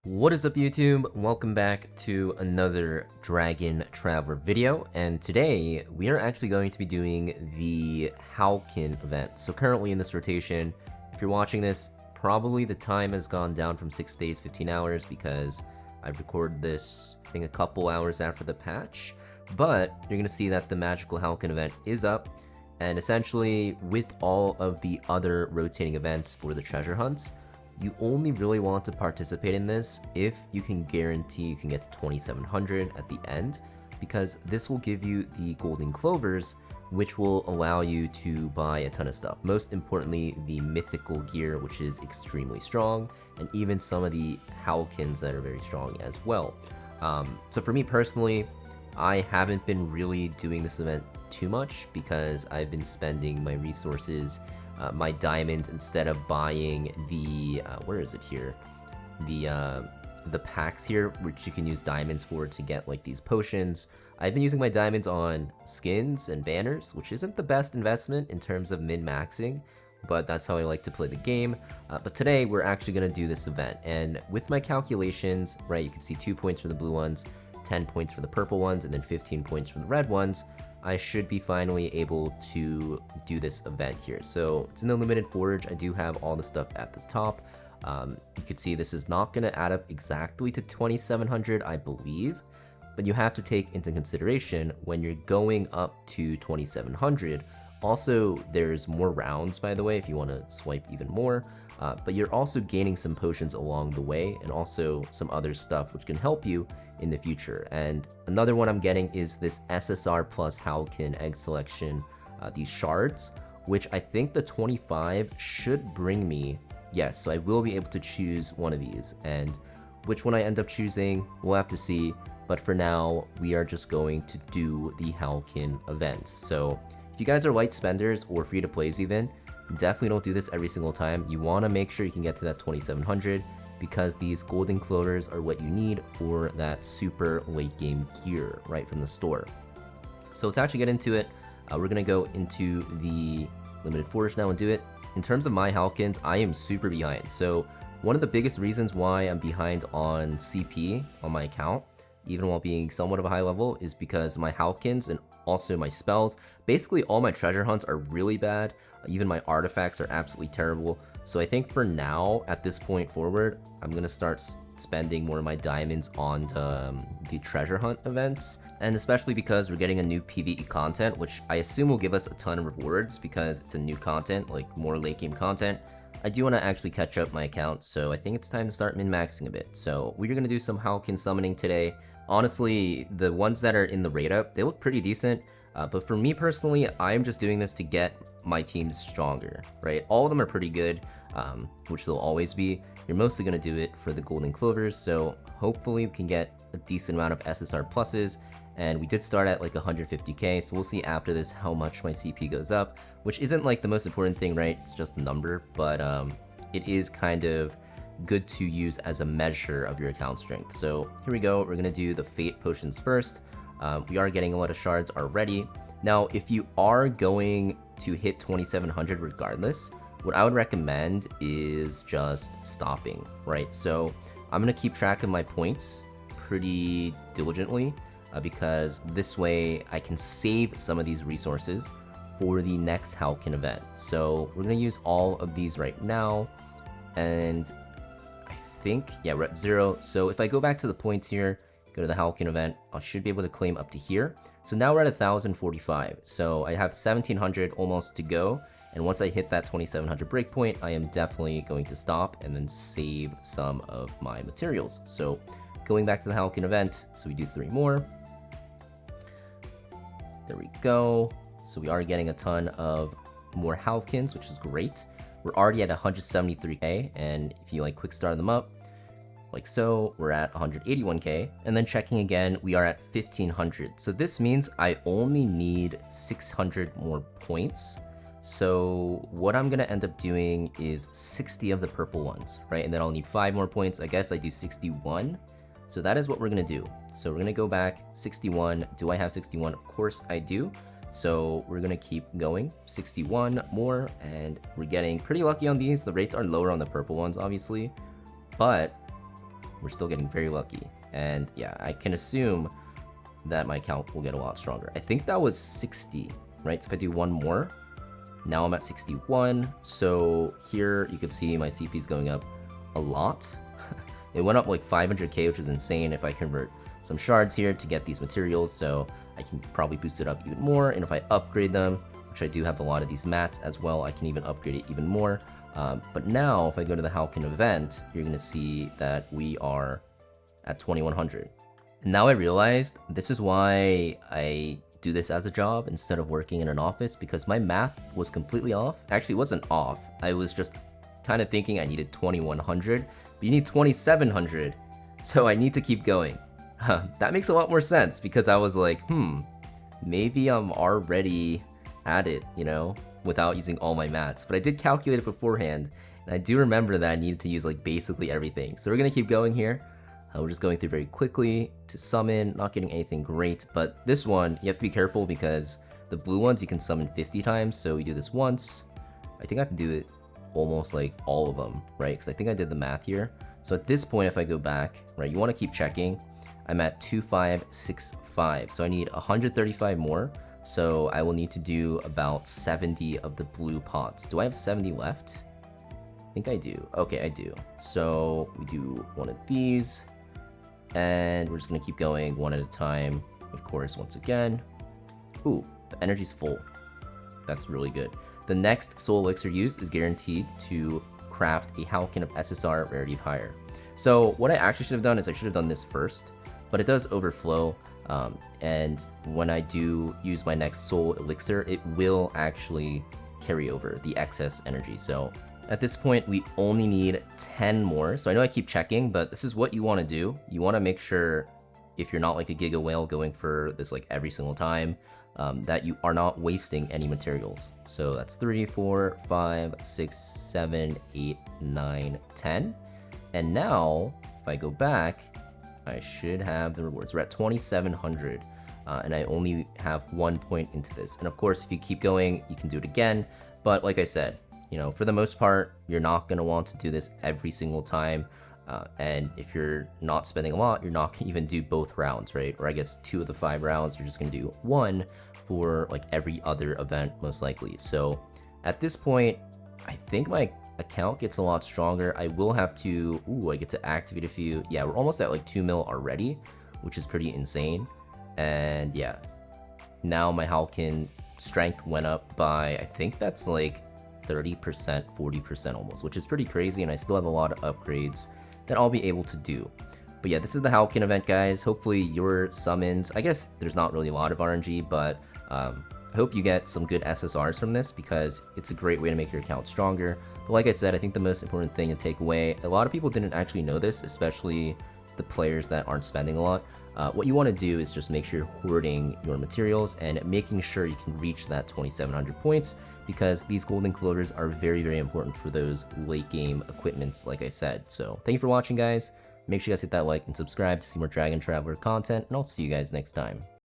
What is up YouTube? Welcome back to another Dragon Traveler video, and today we are actually going to be doing the Howlkin event. So currently in this rotation, if you're watching this, probably the time has gone down from 6 days, 15 hours because I recorded this, I think, a couple hours after the patch. But you're going to see that the magical Howlkin event is up, and essentially with all of the other rotating events for the treasure hunts, you only really want to participate in this if you can guarantee you can get to 2700 at the end, because this will give you the golden clovers, which will allow you to buy a ton of stuff. Most importantly, the mythical gear, which is extremely strong, and even some of the Howlkins that are very strong as well. So for me personally, I haven't been really doing this event too much because I've been spending my resources, my diamonds, instead of buying the where is it here, the packs here, which you can use diamonds for to get like these potions. I've been using my diamonds on skins and banners, which isn't the best investment in terms of min-maxing, but that's how I like to play the game. But today we're actually going to do this event, and with my calculations, right, you can see 2 points for the blue ones, 10 points for the purple ones, and then 15 points for the red ones. I should be finally able to do this event here. So it's in the limited forge. I do have all the stuff at the top. You can see this is not going to add up exactly to 2700, I believe, but you have to take into consideration when you're going up to 2700. Also, there's more rounds, by the way, if you want to swipe even more. But you're also gaining some potions along the way, and also some other stuff which can help you in the future. And another one I'm getting is this SSR plus Howlkin egg selection, these shards, which I think the 25 should bring me. Yes, so I will be able to choose one of these, and which one I end up choosing, we'll have to see. But for now, we are just going to do the Howlkin event. So if you guys are light spenders or free to plays even, definitely don't do this every single time. You want to make sure you can get to that 2700 because these golden clovers are what you need for that super late game gear right from the store. So let's actually get into it. We're going to go into the limited forge now and do it. In terms of my Howlkins, I am super behind. So one of the biggest reasons why I'm behind on CP on my account, even while being somewhat of a high level, is because my Howlkins and also my spells, basically all my treasure hunts are really bad. Even my artifacts are absolutely terrible. So I think for now, at this point forward, I'm going to start spending more of my diamonds on the treasure hunt events. And especially because we're getting a new PvE content, which I assume will give us a ton of rewards because it's a new content, like more late game content. I do want to actually catch up my account, so I think it's time to start min-maxing a bit. So we're going to do some Howlkin summoning today. Honestly, the ones that are in the raid up, they look pretty decent. But for me personally, I'm just doing this to get my teams stronger, right? All of them are pretty good, which they'll always be. You're mostly going to do it for the golden clovers, so hopefully we can get a decent amount of SSR pluses. And we did start at like 150k, so we'll see after this how much my CP goes up, which isn't like the most important thing, right? It's just a number, but it is kind of good to use as a measure of your account strength. So here we go. We're going to do the fate potions first. We are getting a lot of shards already. Now, if you are going to hit 2700 regardless, what I would recommend is just stopping, right? So I'm going to keep track of my points pretty diligently because this way I can save some of these resources for the next Howlkin event. So we're going to use all of these right now, and I think, yeah, we're at 0. So if I go back to the points here, go to the Howlkin event, I should be able to claim up to here. So now we're at 1045. So I have 1700 almost to go. And once I hit that 2700 breakpoint, I am definitely going to stop and then save some of my materials. So going back to the Howlkin event, so we do 3 more. There we go. So we are getting a ton of more Howlkins, which is great. We're already at 173k, and if you like quick start them up, like so, we're at 181k, and then checking again, we are at 1500. So this means I only need 600 more points. So what I'm gonna end up doing is 60 of the purple ones, right? And then I'll need 5 more points. I guess I do 61. So that is what we're gonna do. So we're gonna go back 61. Do I have 61? Of course I do. So we're gonna keep going, 61 more, and we're getting pretty lucky on these. The rates are lower on the purple ones, obviously, but we're still getting very lucky. And yeah, I can assume that my account will get a lot stronger. I think that was 60, right? So if I do one more, now I'm at 61. So here you can see my CP is going up a lot. It went up like 500k, which is insane if I convert some shards here to get these materials. So I can probably boost it up even more. And if I upgrade them, which I do have a lot of these mats as well, I can even upgrade it even more. But now if I go to the Howlkin event, you're going to see that we are at 2100. And now I realized this is why I do this as a job instead of working in an office, because my math was completely off. Actually, it wasn't off. I was just kind of thinking I needed 2100, but you need 2700. So I need to keep going. That makes a lot more sense, because I was like, maybe I'm already at it, you know, without using all my mats. But I did calculate it beforehand, and I do remember that I needed to use like basically everything. So we're gonna keep going here. We're just going through very quickly to summon, not getting anything great, but this one, you have to be careful because the blue ones you can summon 50 times, so we do this once. I think I have to do it almost like all of them, right? Because I think I did the math here. So at this point, if I go back, right, you want to keep checking. I'm at 2565, so I need 135 more, so I will need to do about 70 of the blue pots. Do I have 70 left? I think I do. Okay, I do. So we do one of these. And we're just going to keep going one at a time, of course, once again. Ooh, the energy's full. That's really good. The next soul elixir used is guaranteed to craft a Howlkin of SSR rarity of higher. So what I actually should have done is I should have done this first, but it does overflow. And when I do use my next soul elixir, it will actually carry over the excess energy. So at this point, we only need 10 more. So I know I keep checking, but this is what you want to do. You want to make sure, if you're not like a Giga Whale going for this like every single time, that you are not wasting any materials. So that's 3, 4, 5, 6, 7, 8, 9, 10. And now, if I go back, I should have the rewards. We're at 2700, and I only have 1 point into this. And of course, if you keep going, you can do it again. But like I said, you know, for the most part, you're not going to want to do this every single time. And if you're not spending a lot, you're not going to even do both rounds, right? Or I guess 2 of the 5 rounds, you're just going to do 1 for like every other event, most likely. So at this point, I think my account gets a lot stronger. I will have to, I get to activate a few. Yeah, we're almost at like 2 mil already, which is pretty insane. And yeah, now my Howlkin strength went up by, I think that's like 30%, 40% almost, which is pretty crazy, and I still have a lot of upgrades that I'll be able to do. But yeah, this is the Howlkin event, guys. Hopefully your summons, I guess there's not really a lot of RNG, but I hope you get some good SSRs from this, because it's a great way to make your account stronger. But like I said, I think the most important thing to take away, a lot of people didn't actually know this, especially the players that aren't spending a lot. What you want to do is just make sure you're hoarding your materials and making sure you can reach that 2700 points, because these golden clothers are very, very important for those late game equipments, like I said. So thank you for watching, guys. Make sure you guys hit that like and subscribe to see more Dragon Traveler content, and I'll see you guys next time.